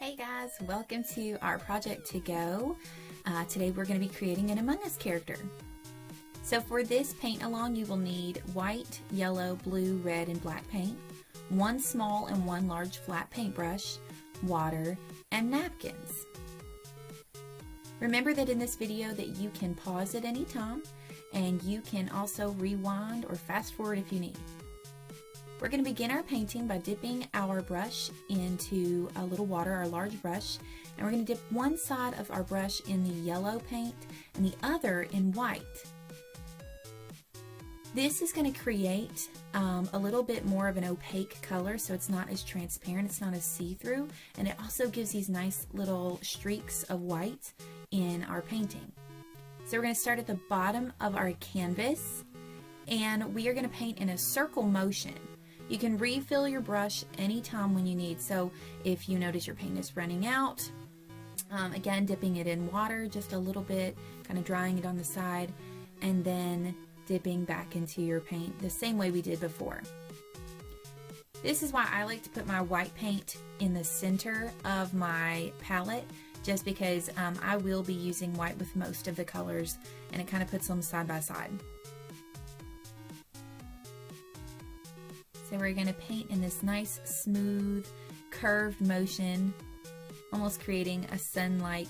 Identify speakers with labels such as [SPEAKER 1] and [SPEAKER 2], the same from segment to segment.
[SPEAKER 1] Hey guys, welcome to our project to go. Today we're going to be creating an Among Us character. So for this paint along you will need white, yellow, blue, red, and black paint, one small and one large flat paintbrush, water, and napkins. Remember that in this video that you can pause at any time and you can also rewind or fast forward if you need. We're going to begin our painting by dipping our brush into a little water, our large brush, and we're going to dip one side of our brush in the yellow paint and the other in white. This is going to create a little bit more of an opaque color, so it's not as transparent, it's not as see-through, and it also gives these nice little streaks of white in our painting. So we're going to start at the bottom of our canvas, and we are going to paint in a circle motion. You can refill your brush anytime when you need. So if you notice your paint is running out, again, dipping it in water just a little bit, kind of drying it on the side, and then dipping back into your paint the same way we did before. This is why I like to put my white paint in the center of my palette, just because I will be using white with most of the colors, and it kind of puts them side by side. So we're going to paint in this nice, smooth, curved motion, almost creating a sun-like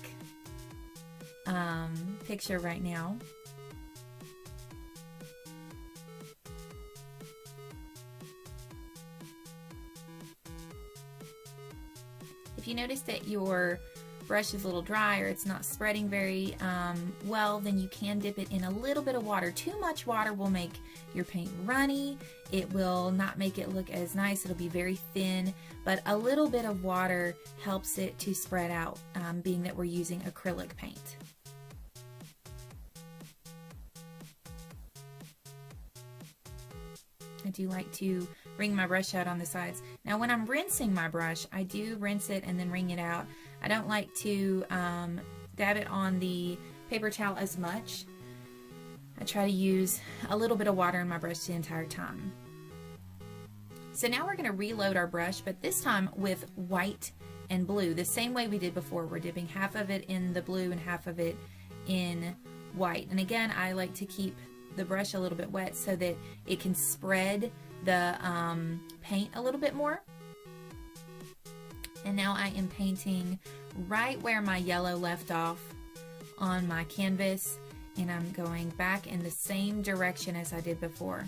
[SPEAKER 1] picture right now. If you notice that your brush is a little dry or it's not spreading very well, then you can dip it in a little bit of water. Too much water will make your paint runny. It will not make it look as nice. It'll be very thin, but a little bit of water helps it to spread out, being that we're using acrylic paint. I do like to wring my brush out on the sides. Now when I'm rinsing my brush, I do rinse it and then wring it out. I don't like to dab it on the paper towel as much. I try to use a little bit of water in my brush the entire time. So now we're going to reload our brush, but this time with white and blue, the same way we did before. We're dipping half of it in the blue and half of it in white. And again, I like to keep the brush a little bit wet so that it can spread the paint a little bit more. And now I am painting right where my yellow left off on my canvas, and I'm going back in the same direction as I did before.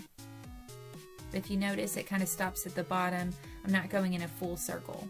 [SPEAKER 1] If you notice, it kind of stops at the bottom. I'm not going in a full circle.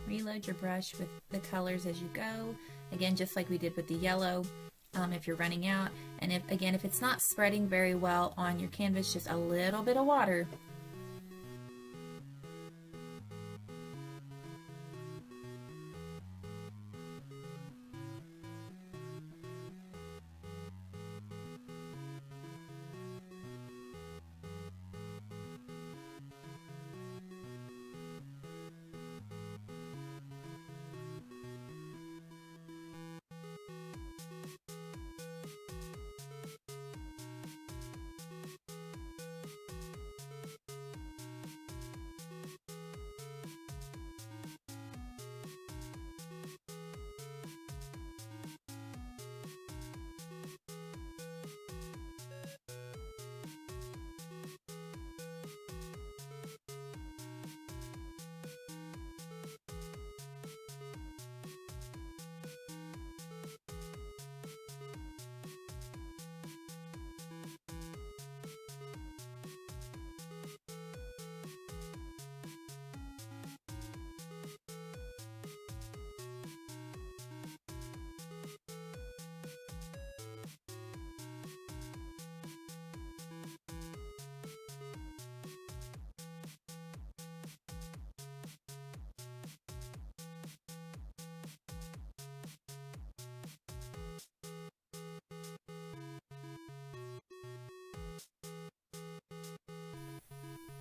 [SPEAKER 1] Reload your brush with the colors as you go. Again, just like we did with the yellow, if you're running out. And if it's not spreading very well on your canvas, just a little bit of water.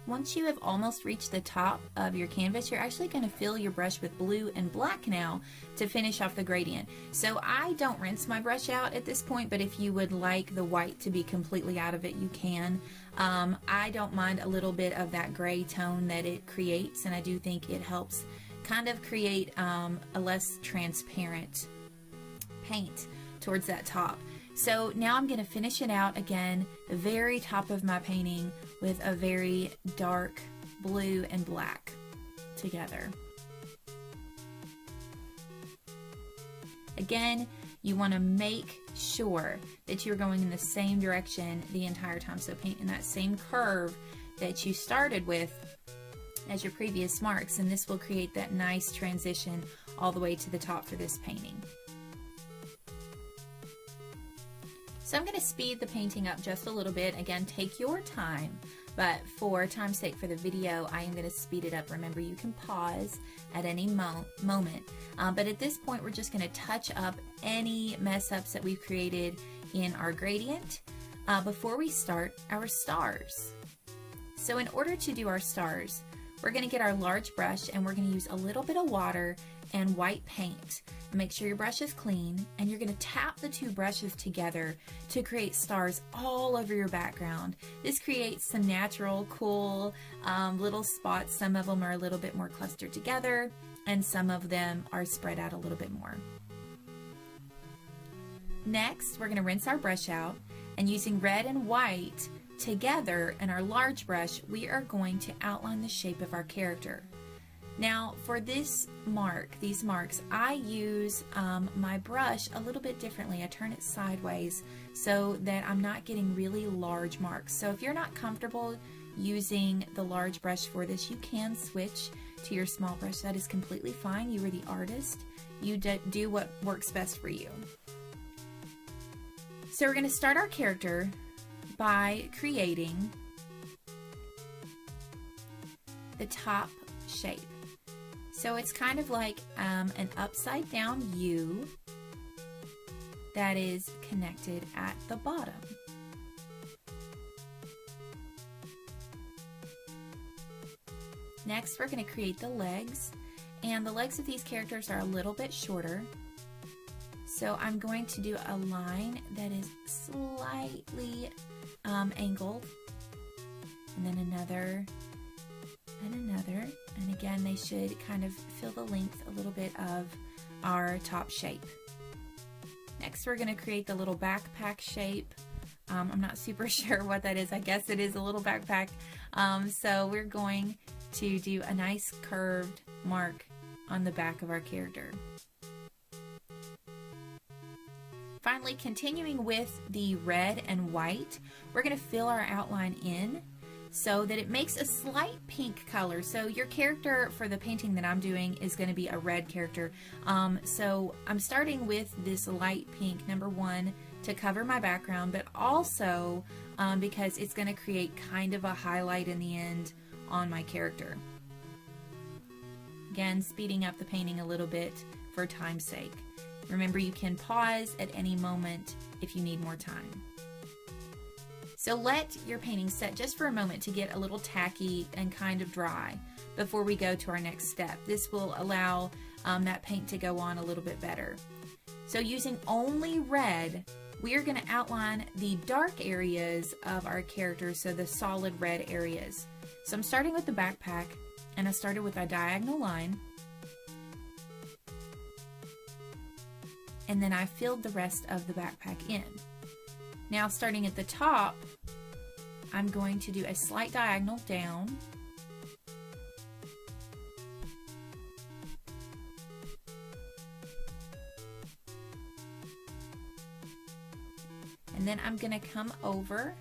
[SPEAKER 1] Once you have almost reached the top of your canvas, you're actually going to fill your brush with blue and black now to finish off the gradient. So I don't rinse my brush out at this point, but if you would like the white to be completely out of it, you can. I don't mind a little bit of that gray tone that it creates, and I do think it helps kind of create a less transparent paint towards that top. So now I'm going to finish it out again, the very top of my painting, with a very dark blue and black together. Again, you want to make sure that you're going in the same direction the entire time. So paint in that same curve that you started with as your previous marks, and this will create that nice transition all the way to the top for this painting. So I'm going to speed the painting up just a little bit. Again, take your time, but for time's sake for the video, I am going to speed it up. Remember, you can pause at any moment, but at this point, we're just going to touch up any mess ups that we've created in our gradient before we start our stars. So in order to do our stars, we're going to get our large brush and we're going to use a little bit of water and white paint. Make sure your brush is clean, and you're going to tap the two brushes together to create stars all over your background. This creates some natural, cool little spots. Some of them are a little bit more clustered together, and some of them are spread out a little bit more. Next, we're going to rinse our brush out, and using red and white together in our large brush, we are going to outline the shape of our character. Now for these marks, I use my brush a little bit differently. I turn it sideways so that I'm not getting really large marks. So if you're not comfortable using the large brush for this, you can switch to your small brush. That is completely fine. You are the artist. You do what works best for you. So we're going to start our character by creating the top shape. So it's kind of like an upside down U that is connected at the bottom. Next, we're going to create the legs, and the legs of these characters are a little bit shorter. So I'm going to do a line that is slightly angled, and then another, and another, and again they should kind of fill the length a little bit of our top shape. Next, we're going to create the little backpack shape. I'm not super sure what that is. I guess it is a little backpack. So we're going to do a nice curved mark on the back of our character. Finally, continuing with the red and white, we're going to fill our outline in so that it makes a slight pink color. So your character for the painting that I'm doing is going to be a red character. So I'm starting with this light pink, number one, to cover my background, but also because it's going to create kind of a highlight in the end on my character. Again, speeding up the painting a little bit for time's sake. Remember, you can pause at any moment if you need more time. So let your painting set just for a moment to get a little tacky and kind of dry before we go to our next step. This will allow that paint to go on a little bit better. So using only red, we are going to outline the dark areas of our character, so the solid red areas. So I'm starting with the backpack, and I started with a diagonal line, and then I filled the rest of the backpack in. Now, starting at the top, I'm going to do a slight diagonal down, and then I'm going to come over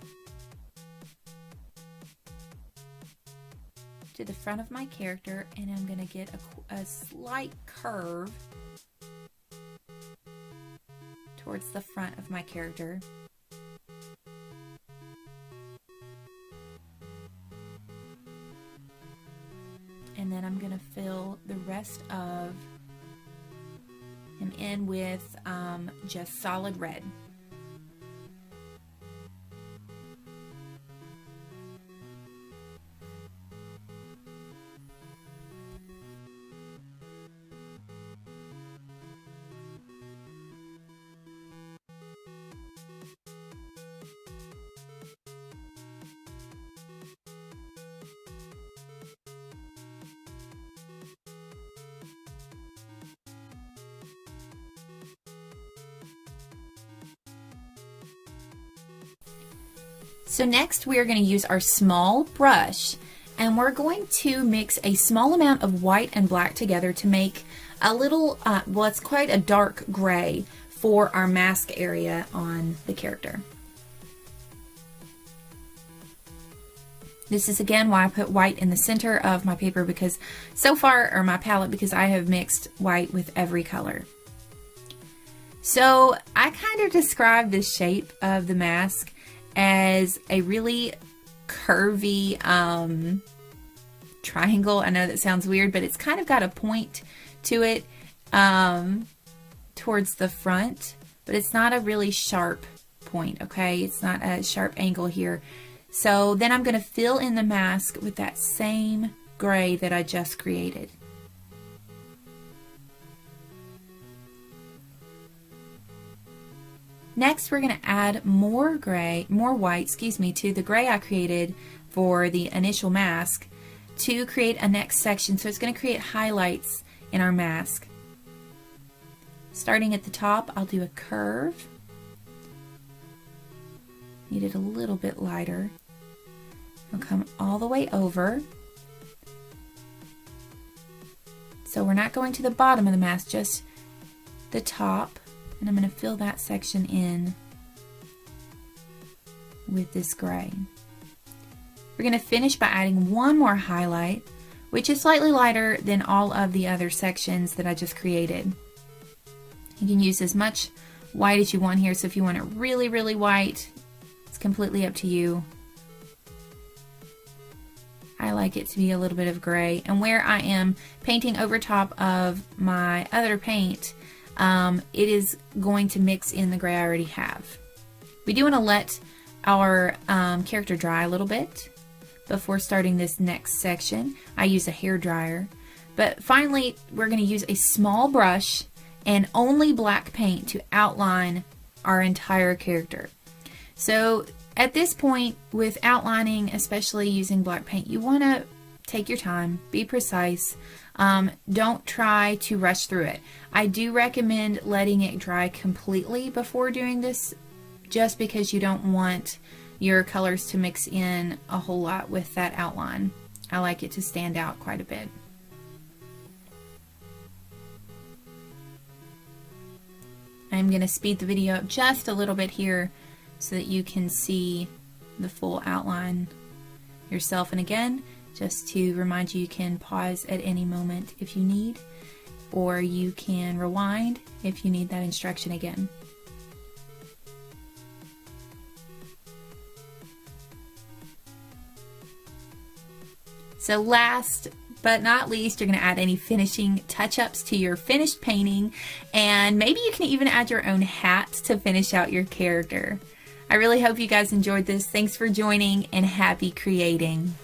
[SPEAKER 1] to the front of my character, and I'm going to get a slight curve towards the front of my character. And then I'm going to fill the rest of him in with just solid red. So next we are going to use our small brush, and we're going to mix a small amount of white and black together to make a little, well, it's quite a dark gray for our mask area on the character. This is again why I put white in the center of my paper, because so far, or my palette, because I have mixed white with every color. So I kind of describe the shape of the mask as a really curvy triangle. I know that sounds weird, but it's kind of got a point to it towards the front, but it's not a really sharp point, okay? It's not a sharp angle here. So then I'm going to fill in the mask with that same gray that I just created. Next, we're going to add more white, to the gray I created for the initial mask to create a next section. So it's going to create highlights in our mask. Starting at the top, I'll do a curve. Need it a little bit lighter. I'll come all the way over. So we're not going to the bottom of the mask, just the top. And I'm going to fill that section in with this gray. We're going to finish by adding one more highlight, which is slightly lighter than all of the other sections that I just created. You can use as much white as you want here, so if you want it really, really white, it's completely up to you. I like it to be a little bit of gray. And where I am painting over top of my other paint, it is going to mix in the gray I already have. We do want to let our character dry a little bit before starting this next section. I use a hair dryer. But finally, we're going to use a small brush and only black paint to outline our entire character. So at this point, with outlining, especially using black paint, you want to take your time, be precise. Don't try to rush through it. I do recommend letting it dry completely before doing this, just because you don't want your colors to mix in a whole lot with that outline. I like it to stand out quite a bit. I'm going to speed the video up just a little bit here so that you can see the full outline yourself. And again, just to remind you, you can pause at any moment if you need, or you can rewind if you need that instruction again. So last but not least, you're going to add any finishing touch-ups to your finished painting, and maybe you can even add your own hat to finish out your character. I really hope you guys enjoyed this. Thanks for joining, and happy creating.